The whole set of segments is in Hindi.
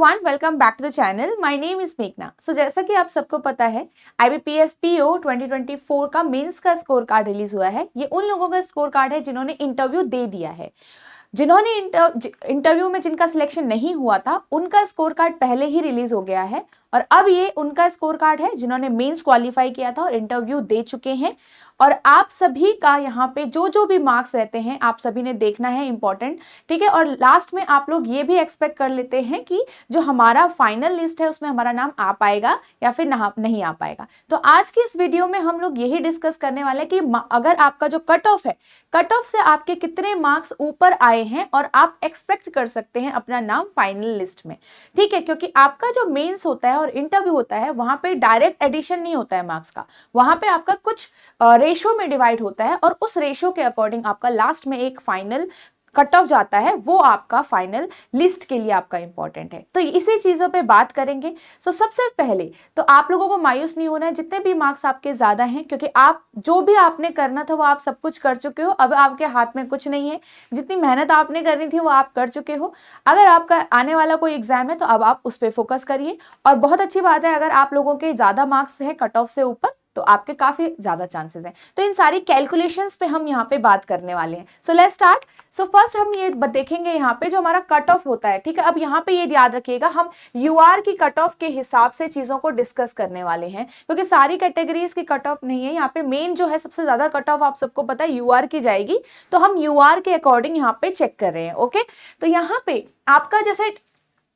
Everyone, welcome back to the channel. My name is मेघना। सो जैसा कि आप सबको पता है, IBPS PO 2024 का मेंस का स्कोर कार्ड रिलीज हुआ है। ये उन लोगों का स्कोर कार्ड है जिन्होंने इंटरव्यू दे दिया है। जिन्होंने इंटरव्यू में जिनका सिलेक्शन नहीं हुआ था, उनका स्कोर कार्ड पहले ही रिलीज हो गया है और अब ये उनका स्कोर कार्ड है जिन्होंने मेंस क्वालिफाई किया था और इंटरव्यू दे चुके हैं। और आप सभी का यहाँ पे जो जो भी मार्क्स रहते हैं आप सभी ने देखना है, इंपॉर्टेंट, ठीक है। और लास्ट में आप लोग ये भी एक्सपेक्ट कर लेते हैं कि जो हमारा फाइनल लिस्ट है उसमें हमारा नाम आ पाएगा या फिर नहीं आ पाएगा। तो आज की इस वीडियो में हम लोग यही डिस्कस करने वाले हैं कि अगर आपका जो कट ऑफ है, कट ऑफ से आपके कितने मार्क्स ऊपर आए हैं और आप एक्सपेक्ट कर सकते हैं अपना नाम फाइनल लिस्ट में, ठीक है। क्योंकि आपका जो मेंस होता है और इंटरव्यू होता है वहां पे डायरेक्ट एडिशन नहीं होता है मार्क्स का, वहां पे आपका कुछ रेशो में डिवाइड होता है और उस रेशो के अकॉर्डिंग आपका लास्ट में एक फाइनल कट ऑफ जाता है, वो आपका फाइनल लिस्ट के लिए आपका इंपॉर्टेंट है। तो इसी चीजों पे बात करेंगे। सो सबसे पहले तो आप लोगों को मायूस नहीं होना है जितने भी मार्क्स आपके ज्यादा हैं, क्योंकि आप जो भी आपने करना था वो आप सब कुछ कर चुके हो। अब आपके हाथ में कुछ नहीं है, जितनी मेहनत आपने करनी थी वो आप कर चुके हो। अगर आपका आने वाला कोई एग्जाम है तो अब आप उस पर फोकस करिए। और बहुत अच्छी बात है, अगर आप लोगों के ज्यादा मार्क्स है कट ऑफ से ऊपर तो आपके काफी ज्यादा चांसेस हैं। तो इन सारी कैलकुलेशंस पे हम यहाँ पे बात करने वाले हैं। So let's start. So first हम ये देखेंगे यहाँ पे जो हमारा कट ऑफ होता है, ठीक है। अब यहाँ पे ये याद रखिएगा, हम यूआर की कट ऑफ के हिसाब से चीजों को डिस्कस करने वाले हैं, क्योंकि सारी कैटेगरीज की कट ऑफ नहीं है। यहाँ पे मेन जो है सबसे ज्यादा कट ऑफ आप सबको पता है यूआर की जाएगी, तो हम यूआर के अकॉर्डिंग यहाँ पे चेक कर रहे हैं। ओके, तो यहाँ पे आपका जैसे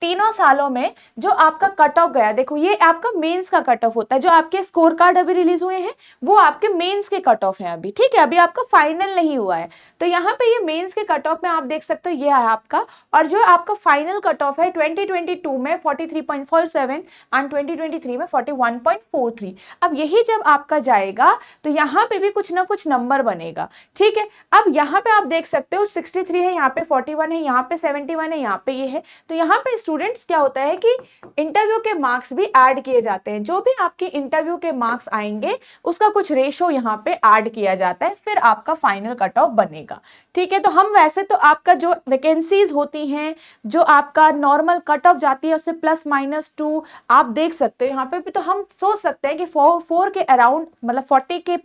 तीनों सालों में जो आपका कट ऑफ गया, देखो ये आपका मेंस का कट ऑफ होता है। जो आपके स्कोर कार्ड अभी रिलीज हुए हैं वो आपके मेंस के कट ऑफ हैं अभी, ठीक है। अभी आपका फाइनल नहीं हुआ है, तो यहाँ पे ये मेंस के कट ऑफ में आप देख सकते हो ये है आपका। और जो आपका फाइनल कट ऑफ है 2022 में 43.47 एंड 2023 में 41.43। अब यही जब आपका जाएगा तो यहाँ पे भी कुछ ना कुछ नंबर बनेगा, ठीक है। अब यहाँ पे आप देख सकते हो 63 है, यहाँ पे 41 है, यहाँ पे 71 है, यहाँ पे ये है। तो यहाँ पे स्टूडेंट्स क्या होता है कि इंटरव्यू के मार्क्स भी ऐड किए जाते हैं। जो भी आपके इंटरव्यू के मार्क्स आएंगे उसका कुछ रेशो यहाँ पे ऐड किया जाता है, फिर आपका फाइनल कट ऑफ बनेगा, ठीक है। तो हम वैसे तो आपका जो वैकेंसीज होती हैं, जो आपका नॉर्मल कट ऑफ जाती है उससे +-2 आप देख सकते हो यहाँ पे भी। तो हम सोच सकते हैं कि 4 के अराउंड, मतलब 40 के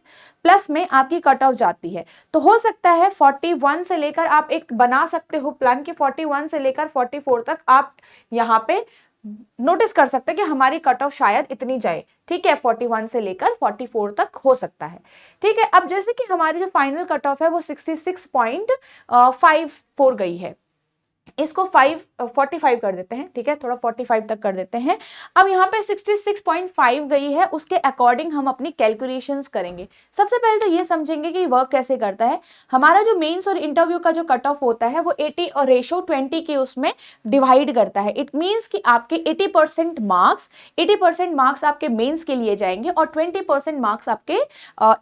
प्लस में आपकी कट ऑफ जाती है। तो हो सकता है 41 से लेकर आप एक बना सकते हो प्लान कि 41 से लेकर 44 तक आप यहाँ पे नोटिस कर सकते हैं कि हमारी कट ऑफ शायद इतनी जाए, ठीक है। 41 से लेकर 44 तक हो सकता है, ठीक है। अब जैसे कि हमारी जो फाइनल कट ऑफ है वो 66.54 गई है, इसको 45 कर देते हैं, ठीक है, थोड़ा 45 तक कर देते हैं। अब यहाँ पे 66.5 गई है, उसके अकॉर्डिंग हम अपनी कैलकुलेशंस करेंगे। सबसे पहले तो ये समझेंगे कि वर्क कैसे करता है। हमारा जो मेंस और इंटरव्यू का जो कट ऑफ होता है वो 80 और रेशो 20 के उसमें डिवाइड करता है। इट मीन्स कि आपके 80% मार्क्स आपके मेंस के लिए जाएंगे और 20% मार्क्स आपके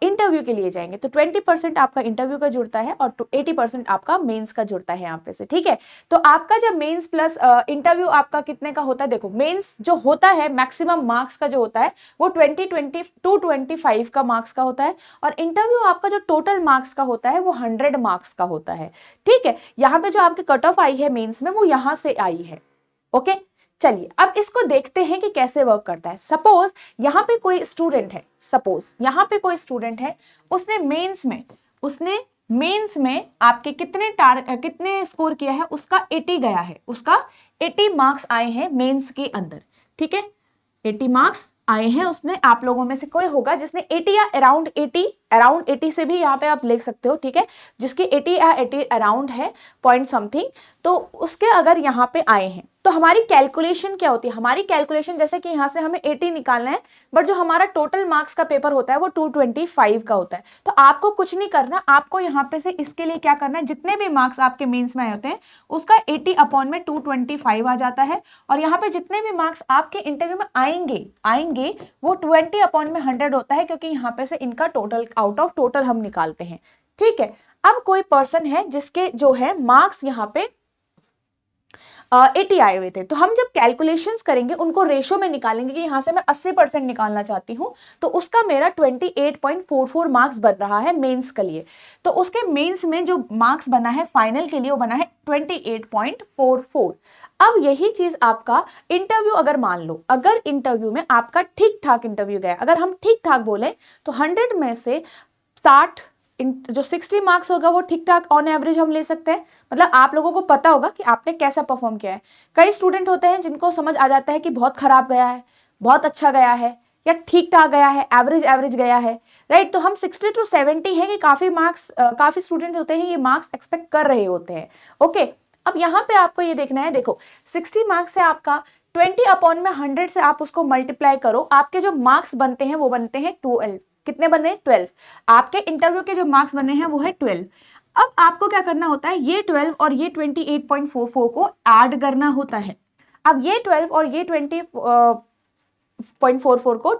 इंटरव्यू के लिए जाएंगे। तो 20% आपका इंटरव्यू का जुड़ता है और 80% आपका मेंस का जुड़ता है यहाँ पे से, ठीक है। तो आपका जब मेंस प्लस इंटरव्यू आपका कितने का होता है, देखो मेंस जो होता है मैक्सिमम मार्क्स का जो होता है वो 25 का मार्क्स का होता है, और इंटरव्यू आपका जो टोटल मार्क्स का होता है वो 100 मार्क्स का होता है, ठीक है। यहाँ पे जो आपकी कट ऑफ आई है मेंस में वो यहां से आई है। ओके, चलिए अब इसको देखते हैं कि कैसे वर्क करता है। सपोज यहाँ पे कोई स्टूडेंट है, उसने मेंस में आपके कितने स्कोर किया है, उसका 80 गया है, उसका 80 मार्क्स आए हैं मेंस के अंदर, ठीक है। 80 मार्क्स आए हैं उसने। आप लोगों में से कोई होगा जिसने 80 या अराउंड 80 से भी यहाँ पे आप लिख सकते हो, ठीक है। जिसकी 80 या 80 अराउंड है पॉइंट समथिंग, तो उसके अगर यहाँ पे आए हैं तो हमारी कैलकुलेशन क्या होती है। हमारी कैलकुलेशन जैसे कि यहाँ से हमें 80 निकालना है, बट जो हमारा टोटल मार्क्स का पेपर होता है वो 225 का होता है। तो आपको कुछ नहीं करना, आपको यहाँ पे से इसके लिए क्या करना है, जितने भी मार्क्स आपके मेंस में आए होते हैं उसका 80 अपॉन में 225 आ जाता है, और यहाँ पे जितने भी मार्क्स आपके इंटरव्यू में आएंगे वो 20 अपॉन में 100 होता है, क्योंकि यहाँ पे से इनका टोटल आउट ऑफ टोटल हम निकालते हैं, ठीक है। अब कोई पर्सन है जिसके जो है मार्क्स यहाँ पे 80 आए हुए थे। तो हम जब कैलकुलेशंस करेंगे उनको रेशो में निकालेंगे कि यहाँ से मैं 80% निकालना चाहती हूँ, तो उसका मेरा 28.44 मार्क्स बन रहा है मेंस के लिए। तो उसके मेंस में जो मार्क्स बना है फाइनल के लिए वो बना है 28.44। अब यही चीज आपका इंटरव्यू, अगर मान लो अगर इंटरव्यू में आपका ठीक ठाक इंटरव्यू गया, अगर हम ठीक ठाक बोले तो 100 में से 60 जो 60 मार्क्स होगा वो ठीक ठाक ऑन एवरेज हम ले सकते हैं। मतलब आप लोगों को पता होगा कि आपने कैसा परफॉर्म किया है। कई स्टूडेंट होते हैं जिनको समझ आ जाता है कि बहुत खराब गया है, बहुत अच्छा गया है, या ठीक ठाक गया है, एवरेज एवरेज गया है, राइट। तो हम 60 to 70 है कि काफी मार्क्स, काफी स्टूडेंट होते हैं ये मार्क्स एक्सपेक्ट कर रहे होते हैं। ओके, अब यहाँ पे आपको ये देखना है, देखो 60 मार्क्स से आपका 20/100 से आप उसको मल्टीप्लाई करो, आपके जो मार्क्स बनते हैं वो बनते हैं 12। कितने बने? 12। आपके इंटरव्यू के जो मार्क्स बने हैं वो है 12। अब आपको क्या करना होता है, ये 12 और ये 28.44 को ऐड करना होता है। अब ये 12 और ये 28.44 को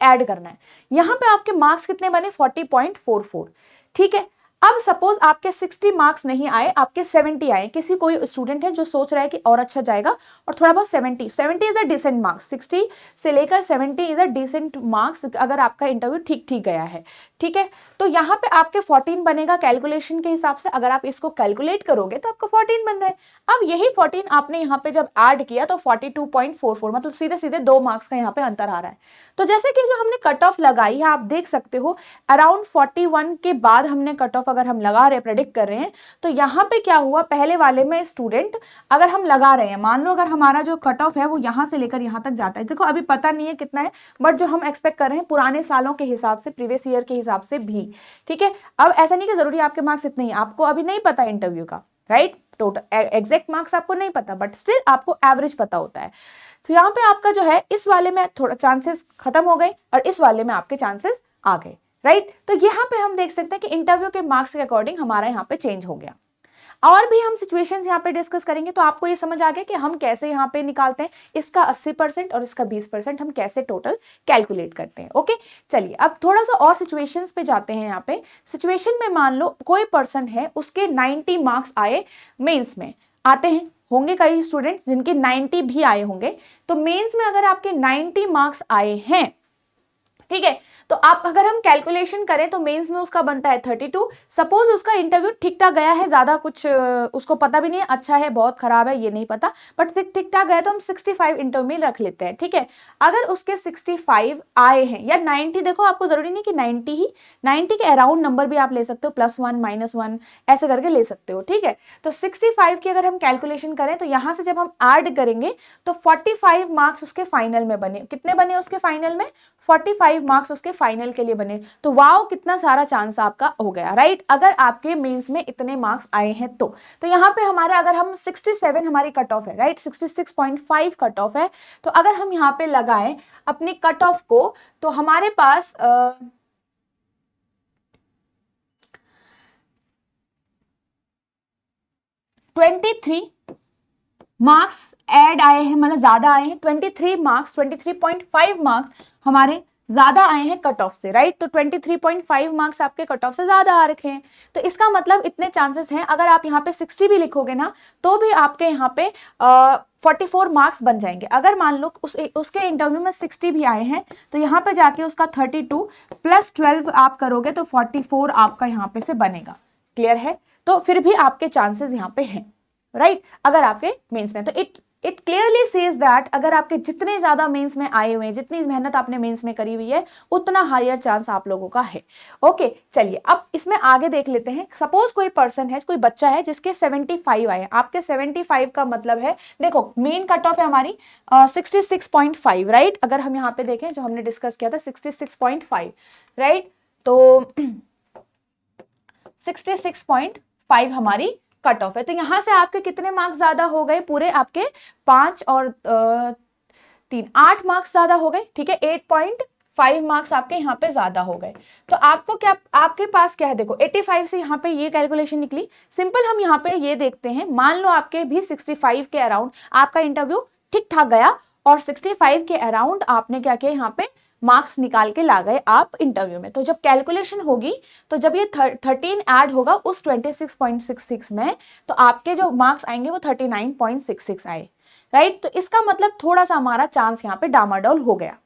ऐड करना है। यहां पे आपके मार्क्स कितने बने? 40.44। ठीक है, अब सपोज आपके 60 मार्क्स नहीं आए, आपके 70 आए। किसी कोई स्टूडेंट है जो सोच रहा है कि और अच्छा जाएगा और थोड़ा बहुत 70 इज अ डिसेंट मार्क्स, 60 से लेकर 70 इज अ डिसेंट मार्क्स अगर आपका इंटरव्यू ठीक ठीक गया है। ठीक है, तो यहाँ पे आपके 14 बनेगा कैलकुलेशन के हिसाब से। अगर आप इसको कैलकुलेट करोगे तो आपका 14 बन रहा है। अब यही 14 आपने यहाँ पे जब ऐड किया तो 42.44, मतलब सीधे सीधे 2 मार्क्स का यहाँ पे अंतर आ रहा है। तो जैसे कि जो हमने कट ऑफ लगाई है, आप देख सकते हो अराउंड 41 के बाद हमने कट ऑफ अगर हम लगा रहे हैं, प्रेडिक्ट कर रहे हैं, तो यहाँ पे क्या हुआ, पहले वाले में स्टूडेंट अगर हम लगा रहे हैं, मान लो अगर हमारा जो कट ऑफ है वो यहाँ से लेकर यहाँ तक जाता है, देखो अभी पता नहीं है कितना है, बट जो हम एक्सपेक्ट कर रहे हैं पुराने सालों के हिसाब से, प्रीवियस ईयर के हिसाब से भी। ठीक है, अब ऐसा नहीं कि जरूरी आपके मार्क्स इतने ही, आपको अभी नहीं पता इंटरव्यू का, राइट, टोटल एग्जैक्ट मार्क्स आपको नहीं पता, बट स्टिल आपको एवरेज पता होता है। तो यहाँ पे आपका जो है इस वाले में थोड़ा चांसेस खत्म हो गए और इस वाले में आपके चांसेस आ गए, राइट। तो यहाँ पे हम देख सकते हैं कि इंटरव्यू के मार्क्स के अकॉर्डिंग हमारा यहाँ पे चेंज हो गया। और भी हम सिचुएशंस यहाँ पे डिस्कस करेंगे, तो आपको ये समझ आ गया कि हम कैसे यहाँ पे निकालते हैं इसका 80% और इसका 20% हम कैसे टोटल कैलकुलेट करते हैं। ओके, चलिए अब थोड़ा सा और सिचुएशंस पे जाते हैं। यहाँ पे सिचुएशन में मान लो कोई पर्सन है, उसके 90 मार्क्स आए मेंस में, आते हैं, होंगे कई स्टूडेंट्स जिनके 90 भी आए होंगे। तो मेंस में अगर आपके 90 मार्क्स आए हैं, ठीक है, तो आप अगर हम कैलकुलेशन करें तो मेंस में उसका बनता है 32। सपोज उसका इंटरव्यू ठीक ठाक गया है, ज्यादा कुछ उसको पता भी नहीं है, अच्छा है बहुत खराब है ये नहीं पता, बट ठीक ठाक गया तो हम 65 इंटरव्यू में रख लेते हैं। ठीक है, अगर उसके 65 आए हैं या 90, देखो आपको जरूरी नहीं कि 90 ही, 90 के अराउंड नंबर भी आप ले सकते हो, +1 -1 ऐसे करके ले सकते हो। ठीक है, तो 65 की अगर हम कैलकुलेशन करें तो यहां से जब हम ऐड करेंगे तो 45 मार्क्स उसके फाइनल में बने। कितने बने उसके फाइनल में? 45 मार्क्स उसके फाइनल के लिए बने। तो वाओ, कितना सारा चांस आपका हो गया, राइट, अगर आपके मेंस में इतने मार्क्स आए हैं तो यहाँ पे हमारा, अगर हम 67 हमारी कट ऑफ है, राइट, 66.5 कट ऑफ है, तो अगर हम यहाँ पे लगाएं अपनी कट ऑफ को, तो हमारे पास 23 मार्क्स ऐड आए हैं, मतलब ज्यादा आए हैं। 23 मार्क्स, 23.5 मार्क्स हमारे ज्यादा आए हैं कट ऑफ से, राइट। तो 23.5 मार्क्स आपके कट ऑफ से ज्यादा आ रखे हैं। तो इसका मतलब इतने चांसेस हैं, अगर आप यहाँ पे 60 भी लिखोगे ना तो भी आपके यहाँ पे 44 मार्क्स बन जाएंगे। अगर मान लो उसके इंटरव्यू में 60 भी आए हैं तो यहाँ पे जाके उसका 32 + 12 आप करोगे तो 44 आपका यहाँ पे से बनेगा। क्लियर है? तो फिर भी आपके चांसेस यहाँ पे हैं, राइट, अगर आपके मेंस में। तो इट क्लियरली सेज दैट अगर आपके जितने ज्यादा मेंस में आए हुए हैं, जितनी मेहनत आपने मेंस में करी हुई है, उतना हायर चांस आप लोगों का है। ओके, चलिए अब इसमें आगे देख लेते हैं। सपोज कोई पर्सन है, कोई बच्चा है जिसके 75 आए हैं। आपके 75 का मतलब है, देखो मेन कट ऑफ है हमारी 66.5, राइट। अगर हम यहाँ पे देखें जो हमने डिस्कस किया था 66.5, राइट, तो 66.5 हमारी कट ऑफ है। तो यहां से आपके कितने मार्क्स ज्यादा हो गए? पूरे आपके 5 और 3 8 मार्क्स ज्यादा हो गए। ठीक है, 8.5 मार्क्स आपके यहाँ पे ज्यादा हो गए। तो आपको क्या, आपके पास क्या है, देखो 85 से यहाँ पे ये कैलकुलेशन निकली। सिंपल हम यहाँ पे ये देखते हैं, मान लो आपके भी 65 के अराउंड आपका इंटरव्यू ठीक ठाक गया और 65 के अराउंड आपने क्या किया, यहाँ पे मार्क्स निकाल के ला गए आप इंटरव्यू में। तो जब कैलकुलेशन होगी तो जब ये 13 ऐड होगा उस 26.66 में, तो आपके जो मार्क्स आएंगे वो 39.66 आए, राइट। तो इसका मतलब थोड़ा सा हमारा चांस यहाँ पे डामाडोल हो गया।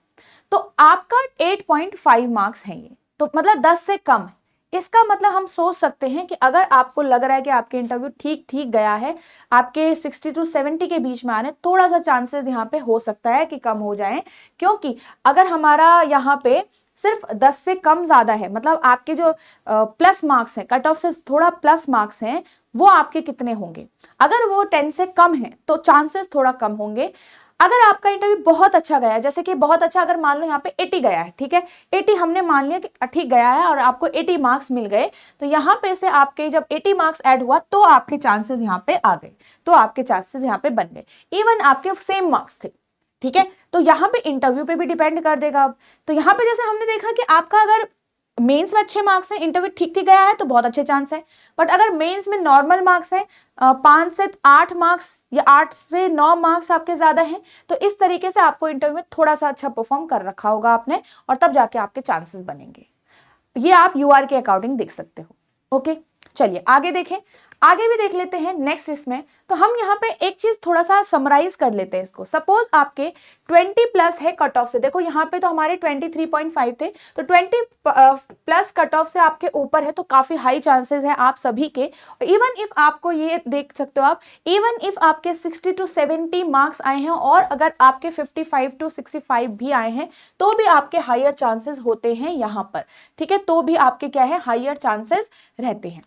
तो आपका 8.5 मार्क्स है ये, तो मतलब 10 से कम है। इसका मतलब हम सोच सकते हैं कि अगर आपको लग रहा है कि आपके इंटरव्यू ठीक ठीक गया है, आपके 60 to 70 के बीच में आ रहे हैं, थोड़ा सा चांसेस यहाँ पे हो सकता है कि कम हो जाए, क्योंकि अगर हमारा यहाँ पे सिर्फ 10 से कम ज्यादा है, मतलब आपके जो प्लस मार्क्स हैं, कट ऑफ से थोड़ा प्लस मार्क्स हैं, वो आपके कितने होंगे, अगर वो 10 से कम है तो चांसेस थोड़ा कम होंगे। अगर आपका इंटरव्यू बहुत अच्छा गया है, जैसे कि बहुत अच्छा, अगर मान लो यहाँ पे 80 गया है, ठीक है, 80 हमने मान लिया कि ठीक गया है और आपको 80 मार्क्स मिल गए, तो यहाँ पे से आपके जब 80 मार्क्स ऐड हुआ तो आपके चांसेस यहाँ पे आ गए, तो आपके चांसेस यहाँ पे बन गए, इवन आपके सेम मार्क्स थे, ठीक है। तो यहाँ पे इंटरव्यू पे भी डिपेंड कर देगा अब। तो यहाँ पे जैसे हमने देखा कि आपका अगर मेंस में अच्छे मार्क्स हैं, इंटरव्यू ठीक ठीक गया है तो बहुत अच्छे चांस है, बट अगर मेंस में नॉर्मल मार्क्स हैं, 5 से 8 मार्क्स या 8 से 9 मार्क्स आपके ज्यादा हैं, तो इस तरीके से आपको इंटरव्यू में थोड़ा सा अच्छा परफॉर्म कर रखा होगा आपने, और तब जाके आपके चांसेस बनेंगे। ये आप यूआर के अकॉर्डिंग देख सकते हो। ओके, चलिए आगे देखें, आगे भी देख लेते हैं नेक्स्ट इसमें। तो हम यहाँ पे एक चीज थोड़ा सा समराइज कर लेते हैं इसको। सपोज आपके 20 प्लस है कट ऑफ से, देखो यहाँ पे तो हमारे 23.5 थे, तो 20 प्लस कट ऑफ से आपके ऊपर है, तो काफी हाई चांसेस है आप सभी के। इवन इफ आपको ये देख सकते हो आप, इवन इफ आपके 60 to 70 मार्क्स आए हैं और अगर आपके 55 to 65 भी आए हैं, तो भी आपके हायर चांसेस होते हैं यहाँ पर, ठीक है, तो भी आपके क्या है, हायर चांसेस रहते हैं,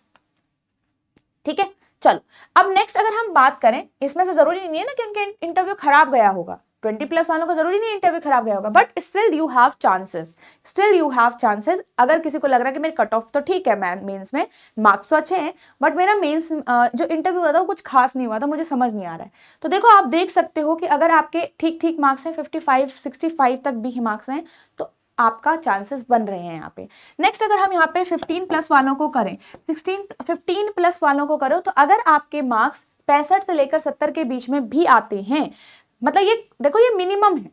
ठीक है। चलो अब नेक्स्ट अगर हम बात करें, इसमें से जरूरी नहीं है ना कि उनके इंटरव्यू खराब गया होगा, 20 प्लस वालों का जरूरी नहीं इंटरव्यू खराब गया होगा, but still you have chances, still you have chances. अगर किसी को लग रहा है कि मेरे कट ऑफ तो ठीक है, मैं मेंस में मार्क्स तो अच्छे हैं, बट मेरा मेंस जो इंटरव्यू हुआ था वो कुछ खास नहीं हुआ था, मुझे समझ नहीं आ रहा है, तो देखो आप देख सकते हो कि अगर आपके ठीक ठीक मार्क्स हैं, 55 65 तक भी मार्क्स हैं, तो आपका चांसेस बन रहे हैं यहाँ पे। नेक्स्ट अगर हम यहाँ पे 15 प्लस वालों को करें, 15 प्लस वालों को करो, तो अगर आपके मार्क्स 65 से लेकर 70 के बीच में भी आते हैं, मतलब ये देखो ये मिनिमम है,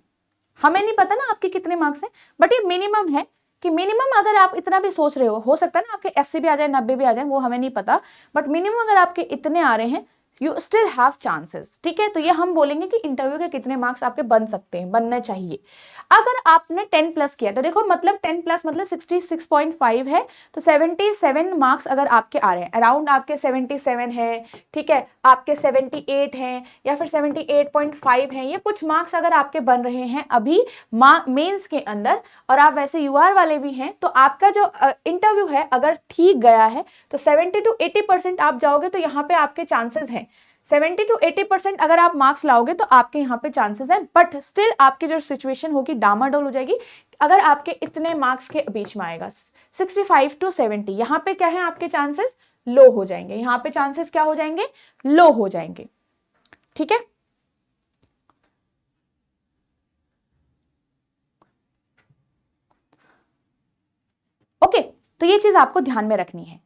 हमें नहीं पता ना आपके कितने मार्क्स हैं, बट ये मिनिमम है कि मिनिमम अगर आप इतना भी सोच रहे हो सकता है ना आपके 80 भी आ जाए, 90 भी आ जाए, वो हमें नहीं पता, बट मिनिमम अगर आपके इतने आ रहे हैं, यू स्टिल हैव चांसेस, ठीक है। तो ये हम बोलेंगे कि इंटरव्यू के कितने मार्क्स आपके बन सकते हैं, बनने चाहिए। अगर आपने 10 प्लस किया तो देखो मतलब 10 प्लस मतलब 66.5 है, तो 77 मार्क्स अगर आपके आ रहे हैं, अराउंड आपके 77 है, ठीक है, आपके 78 हैं या फिर 78.5 हैं, ये कुछ मार्क्स अगर आपके बन रहे हैं अभी मेंस के अंदर, और आप वैसे यूआर वाले भी हैं, तो आपका जो इंटरव्यू है अगर ठीक गया है तो 70 to 80% आप जाओगे, तो यहाँ पे आपके चांसेस हैं 70 to 80% अगर आप मार्क्स लाओगे तो आपके यहाँ पे चांसेस हैं, बट स्टिल आपकी जो सिचुएशन होगी डामाडोल हो जाएगी अगर आपके इतने मार्क्स के बीच में आएगा। 65 to 70 यहाँ पे क्या है, आपके चांसेस लो हो जाएंगे, यहाँ पे चांसेस क्या हो जाएंगे, लो हो जाएंगे, ठीक है। ओके, तो ये चीज आपको ध्यान में रखनी है।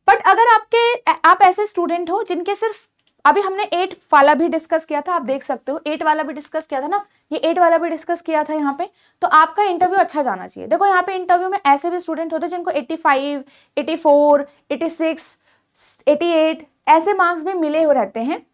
बट अगर आप ऐसे स्टूडेंट हो जिनके सिर्फ, अभी हमने 8 वाला भी डिस्कस किया था, आप देख सकते हो 8 वाला भी डिस्कस किया था ना, ये 8 वाला भी डिस्कस किया था यहाँ पे, तो आपका इंटरव्यू अच्छा जाना चाहिए। देखो यहाँ पे इंटरव्यू में ऐसे भी स्टूडेंट होते हैं जिनको 85 84 86 88 ऐसे मार्क्स भी मिले हो रहते हैं,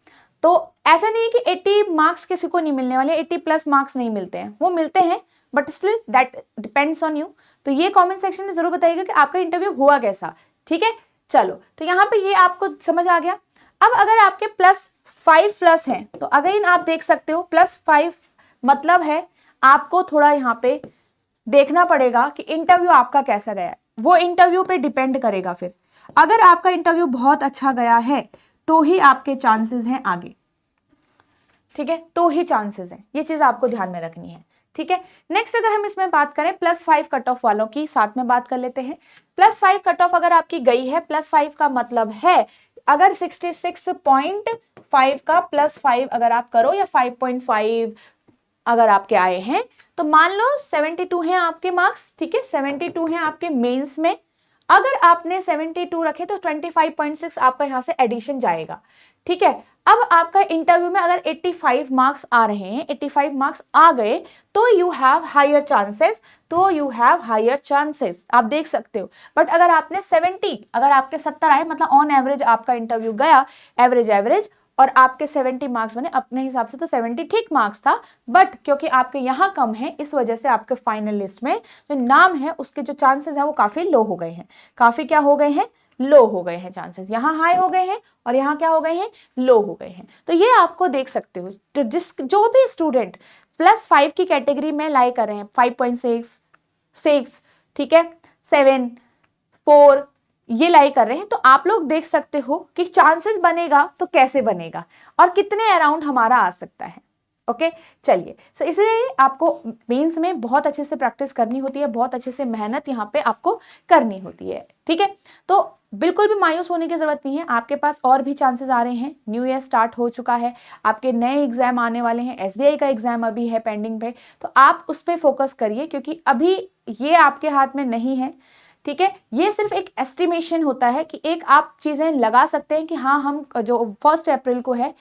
तो ऐसा नहीं है कि 80 मार्क्स किसी को नहीं मिलने वाले, 80 प्लस मार्क्स नहीं मिलते हैं, वो मिलते हैं, but still that depends on you. तो ये कमेंट सेक्शन में जरूर बताइएगा कि आपका इंटरव्यू हुआ कैसा, ठीक है। चलो तो यहाँ पे ये आपको समझ आ गया। अब अगर आपके +5 प्लस हैं, तो अगेन आप देख सकते हो +5 मतलब है आपको थोड़ा यहाँ पे देखना पड़ेगा कि इंटरव्यू आपका कैसा गया है, वो इंटरव्यू पे डिपेंड करेगा। फिर अगर आपका इंटरव्यू बहुत अच्छा गया है तो ही आपके चांसेस हैं आगे, ठीक है, तो ही चांसेस हैं, ये चीज आपको ध्यान में रखनी है, ठीक है। नेक्स्ट अगर हम इसमें बात करें +5 कट ऑफ वालों की, साथ में बात कर लेते हैं। +5 कट ऑफ अगर आपकी गई है, +5 का मतलब है अगर 66.5 का +5 अगर आप करो या 5.5 अगर आपके आए हैं, तो मान लो 72 हैं आपके मार्क्स, ठीक है, 72 हैं आपके मेंस में, अगर आपने 72 रखे तो 25.6 आपका यहां से एडिशन जाएगा, ठीक है। अब आपका इंटरव्यू में अगर 85 मार्क्स आ रहे हैं, 85 मार्क्स आ गए तो यू हैव हायर चांसेस, आप देख सकते हो। बट अगर आपने 70, अगर आपके 70 आए, मतलब ऑन एवरेज आपका इंटरव्यू गया, एवरेज और आपके 70 मार्क्स बने, अपने हिसाब से तो 70 ठीक मार्क्स था, बट क्योंकि आपके यहाँ कम है इस वजह से आपके फाइनल लिस्ट में जो नाम है उसके जो चांसेस हैं वो काफी लो हो गए हैं, काफी क्या हो गए हैं, लो हो गए हैं चांसेस, यहाँ हाई हो गए हैं और यहाँ क्या हो गए हैं, लो हो गए हैं। तो ये आपको देख सकते हो, तो जो भी स्टूडेंट +5 की कैटेगरी में लाई कर रहे हैं, 5.6, 6, ठीक है, 7, 4 ये लाई कर रहे हैं, तो आप लोग देख सकते हो कि चांसेस बनेगा तो कैसे बनेगा और कितने अराउंड हमारा आ सकता है। ओके चलिए, सो इसलिए आपको मेंस में बहुत अच्छे से प्रैक्टिस करनी होती है, बहुत अच्छे से मेहनत यहाँ पे आपको करनी होती है, ठीक है। तो बिल्कुल भी मायूस होने की जरूरत नहीं है, आपके पास और भी चांसेस आ रहे हैं, न्यू ईयर स्टार्ट हो चुका है, आपके नए एग्जाम आने वाले हैं, एसबीआई का एग्जाम अभी है पेंडिंग पे, तो आप उस पर फोकस करिए क्योंकि अभी ये आपके हाथ में नहीं है, ठीक है। ये सिर्फ एक एस्टिमेशन होता है कि एक आप चीजें लगा सकते हैं कि हाँ हम जो 1 अप्रैल को है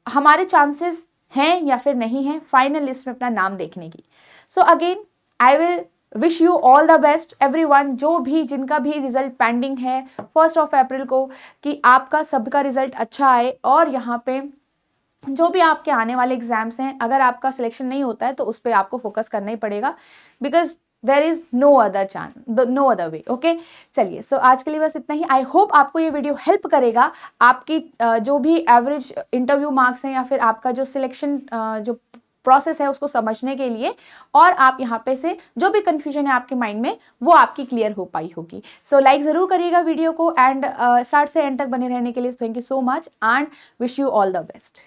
हमारे चांसेस हैं या फिर नहीं है फाइनल लिस्ट में अपना नाम देखने की। So again I will wish you all the best everyone, जो भी जिनका भी रिजल्ट पेंडिंग है 1 अप्रैल को, कि आपका सबका रिजल्ट अच्छा आए और यहाँ पे जो भी आपके आने वाले एग्जाम्स हैं अगर आपका सिलेक्शन नहीं होता है तो उस पर आपको फोकस करना ही पड़ेगा, because there is no other chance, no other way. Okay चलिए, सो आज के लिए बस इतना ही। आई होप आपको ये वीडियो हेल्प करेगा आपकी जो भी एवरेज इंटरव्यू मार्क्स हैं या फिर आपका जो सिलेक्शन जो प्रोसेस है उसको समझने के लिए, और आप यहाँ पे से जो भी कंफ्यूजन है आपके माइंड में वो आपकी क्लियर हो पाई होगी। सो लाइक जरूर करिएगा वीडियो को एंड स्टार्ट से एंड तक बने रहने के लिए thank you so much and wish you all the best.